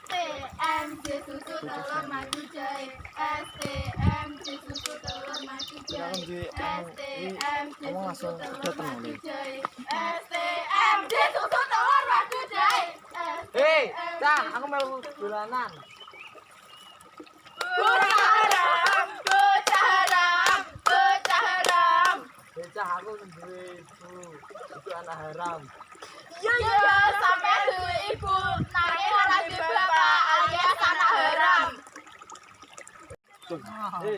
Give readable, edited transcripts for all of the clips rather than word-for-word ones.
STMJ susu telur madu jahe. STMJ susu telur madu jahe. STMJ susu telur madu jahe. STMJ susu telur madu jahe. Hei, Cah, aku melu dolanan. Bocah haram, bocah haram, bocah haram. Bocah aku duwe ibu, itu anak haram. Iya, sampai duwe ibu, nanging ora duwe bapak alias anak haram.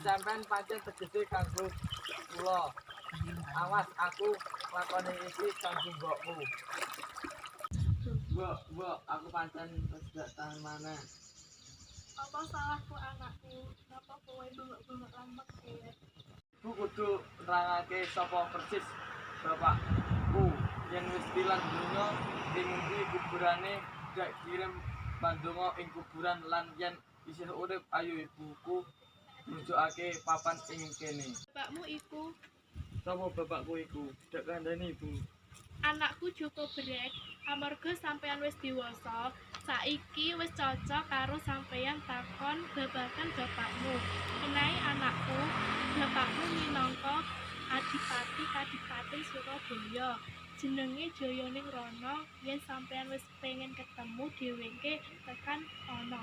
Sampean pancen tegese kanggo kula. Awas aku lakone iki kanggo mbokmu. Mbok, aku pancen wis gak tahan maneh. Apa salahku anakku? Kenapa kowe bengok-bengok lambek kowe? Ku kudu nerangake sapa persis bapakku yen wis tilan donya ing ngendi kuburane gak kirim bandonga ing kuburan lan yen isih urip ayo ibuku nunjukake papan ing kene. Bapakmu iku Sapa bapakku iku? Dak kandhani ibu. anakku Joko Brek. Amarga sampeyan wis dewasa, saiki wis cocok karo sampeyan takon babagan bapakmu. Menawi anakku, bapakmu minangka Adipati Kadipaten Surabaya. Jenenge Jayaning Rana. Yen sampeyan wis pengen ketemu dheweke tekan ana.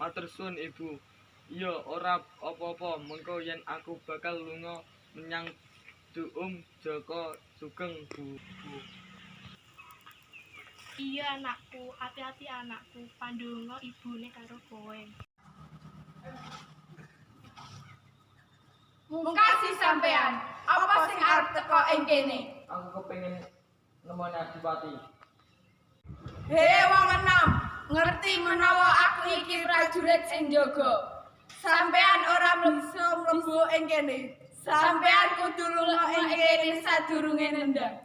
Matur suwun ibu. Iya ora apa-apa mengko yen aku bakal lunga menyang Joko Sugeng Bu. Iya anakku, hati-hati anakku, pandonga ibune karo kowe. Mungkasi sampean, apa sing arep teko ing kene? Aku kepengin nemoni Adipati. Hei wong enom, ngerti menawa aku iki prajurit sing jaga. Sampean ora bisa mlebu ing kene. Sampean kudu lunga ing kene sadurunge nendang.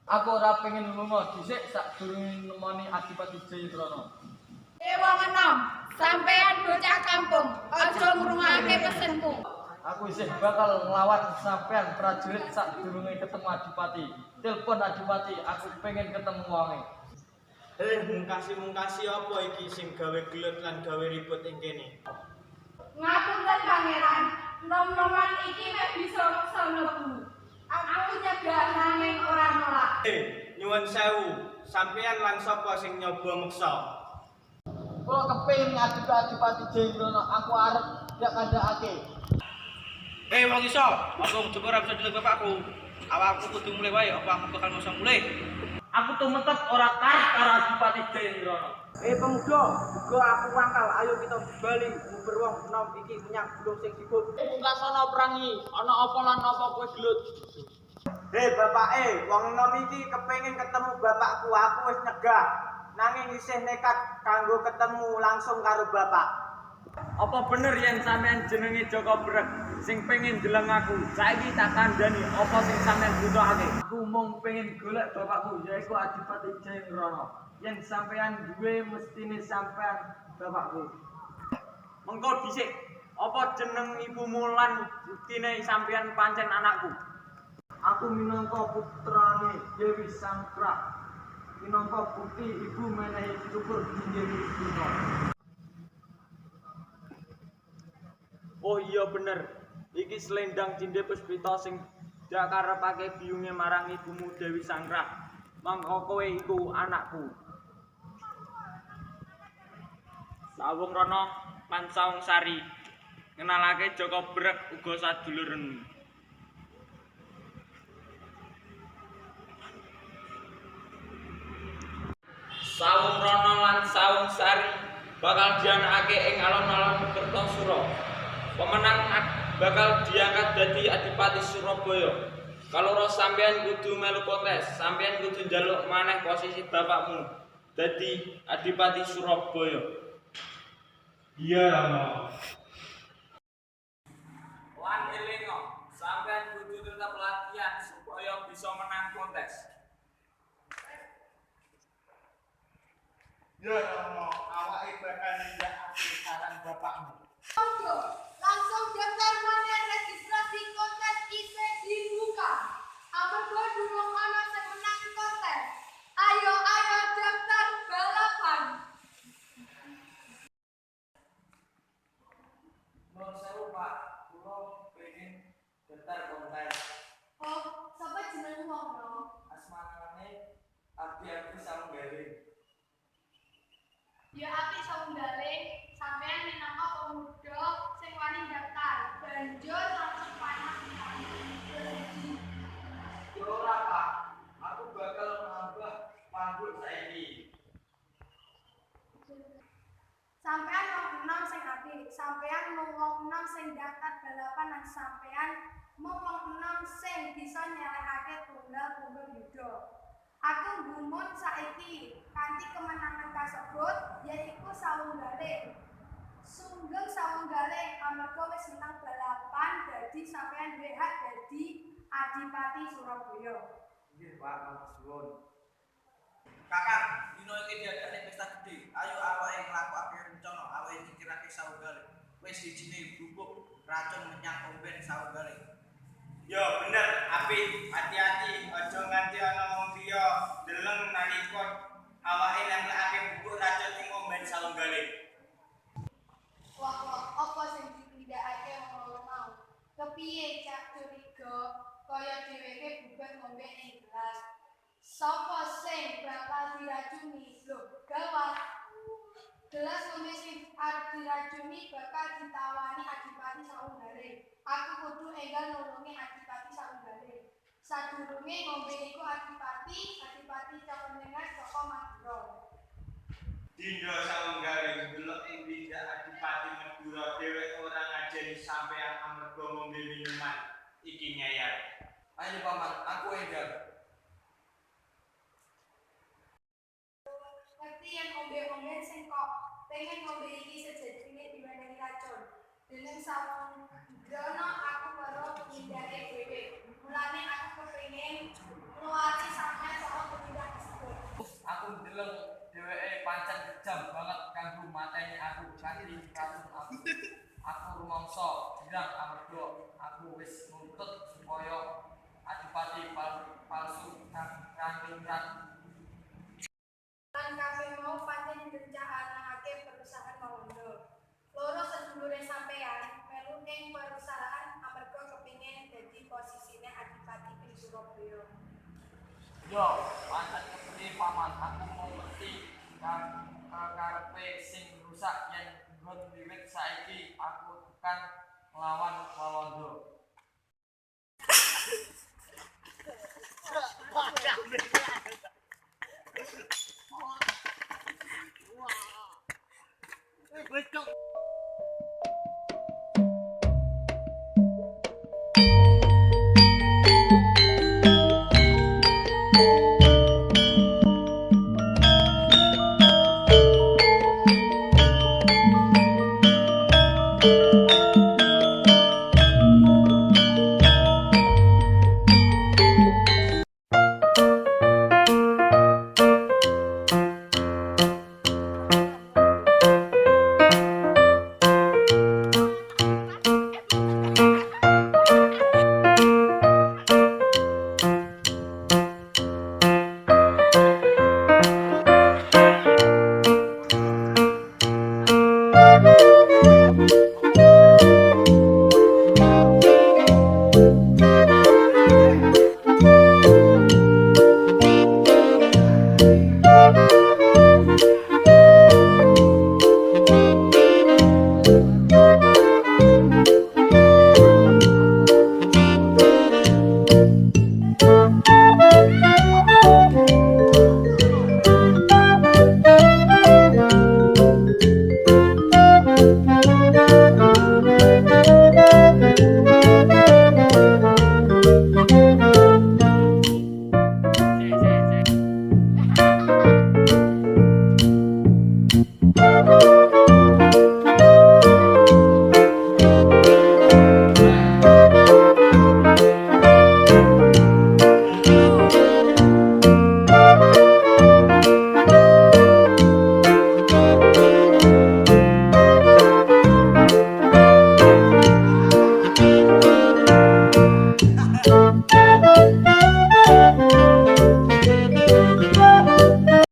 Aku ora pengen lunga dhisik sadurunge nemoni Adipati Jayadrana. Hei wong enom, sampean bocah kampung, aja ngrungokake pesenku. Aku isih bakal nglawan sampean prajurit sadurunge ketemu Adipati. Telepon Adipati, aku pengen ketemu wonge. Mungkasi apa iki sing gawe gelut lan gawe ribut ing kene? Ngapunten pangeran, nom-noman iki mek bisa meksa mlebu. Aku nyegah nanging ora nolak. Nyuwun sewu, sampeyan lan sapa sing nyoba meksa? Kula kepengin Adipati Jayadrana, aku arep gak kandhakake. Wong iso, aku coba ora bisa dilihat bapakku. Awakku kudu mulai wae, apa aku bakal mosong mulai? Aku tumetes ora karep karo Adipati Jayadrana. Pemuda, uga aku wangkal. Ayo kita bali nguber wong enom iki menyang gunung sing sibuk. Pungkasana perangi, ana apa lan apa kowe gelut? Bapake, wong enom iki kepengin ketemu bapakku, aku wis nyegah. Nanging isih nekat kanggo ketemu langsung karo bapak. Apa bener yen sampean jenenge Joko Brek sing pengen deleng aku? Saiki tak kandhani apa sing sampean butuhake. Aku mung pengen golek bapakku yaiku Adipati Jayadrana. Yen sampean duwe mestine sampean bapakku. Mengko dhisik, apa jeneng ibumu lan buktine sampeyan pancen anakku? Aku minangka putrane Dewi Sangkra. Minangka bukti ibu menehi syukur Dewi Suna. Oh iya bener, iki selendang Cinde Puspita sing dak karepake biyunge marang ibumu Dewi Sangkra. Mangko kowe iku anakku. Sawung Rana Pansawung Sari ngenalake Joko Brek uga sadulurmu. Sawung Rana lan Sawung Sari bakal dianakake ing alon-alon Kertosura. Pemenang bakal diangkat dadi Adipati Surabaya. Kaloro sampeyan kudu melu kontes, sampeyan kudu njaluk maneh posisi bapakmu dadi Adipati Surabaya. Iya, Rama. Lan elingo, sampeyan kudu tetep latihan supaya bisa menang kontes. Ya, Rama, awake bakal nindakake saran bapakmu. Langsung daftar mana registrasi kontes isih dibuka. Amarga durung ana sing menang kontes. Ayo daftar. Ya apik sawunggaling sampeyan minangka pemuda sing wani daftar. Banjur langsung panah Yo ora Pak, aku bakal nambah pambut saiki. Sampeyan wong enom sing apik, sampeyan mung wong enom sing daftar balapan lan sampeyan mung wong enom sing bisa nyelehake tunggal yuda. Aku gumun saiki kanthi kemenangan kasebut yaiku sawunggaling. Sunggeng sawunggaling amarga wis menang balapan dadi sampeyan duwe hak dadi Adipati Surabaya. Nggih Pak, matur suwun. Kakang, dino iki diadani pesta gede. Ayo awake nglakokake rencana, awake nyingkirake sawunggaling. Wis sijine bubuk racun menyang omben sawunggaling. Yo bener, apik. Hati-hati, aja nganti ana wong liya deleng nalika awake nemplekake bubuk racun ing omben sawunggaling. Wah, apa sing ditindakake wong loro mau? Kepiye cak curiga kaya dheweke bubar ngombe ing gelas? Sapa sing bakal diracuni? Lho, gawat. Gelas ngombe sing arep diracuni bakal ditawani Adipati Sawunggaling. Aku kudu enggal nulungi Adipati Sawunggaling. Sadurunge ngombe iku Adipati capendengan saka Madura. Dinda sawunggaling delok ing tindak Adipati Madura dheweke ora ngajeni sampeyan amarga ngombe minuman iki nyayat. Ayo paman, aku enggal. Ngerti yen ombe-omben sing kok pengen ngombe iki sejatine diwenehi racun. Dening sawung grono aku perlu ngindari dhewe. Mulane aku kepengin ngluwati sampeyan saka petindak tersebut. Aku ndeleng dheweke pancen kejam banget kanggo mateni aku kanthi racun aku. Aku rumangsa girang amarga aku wis nuntut supaya Adipati palsu kangkingrat. Lan kabeh mau pancen ngrencanakake perusahaan Mawondo. Loro sedulure sampeyan melu ing perusahaan amarga kepengin dadi posisine Adipati ing Surabaya. Yo, pancen kepri paman, aku mau ngerti karepe sing rusak yen nggon wiwit saiki aku tekan nglawan Walanda.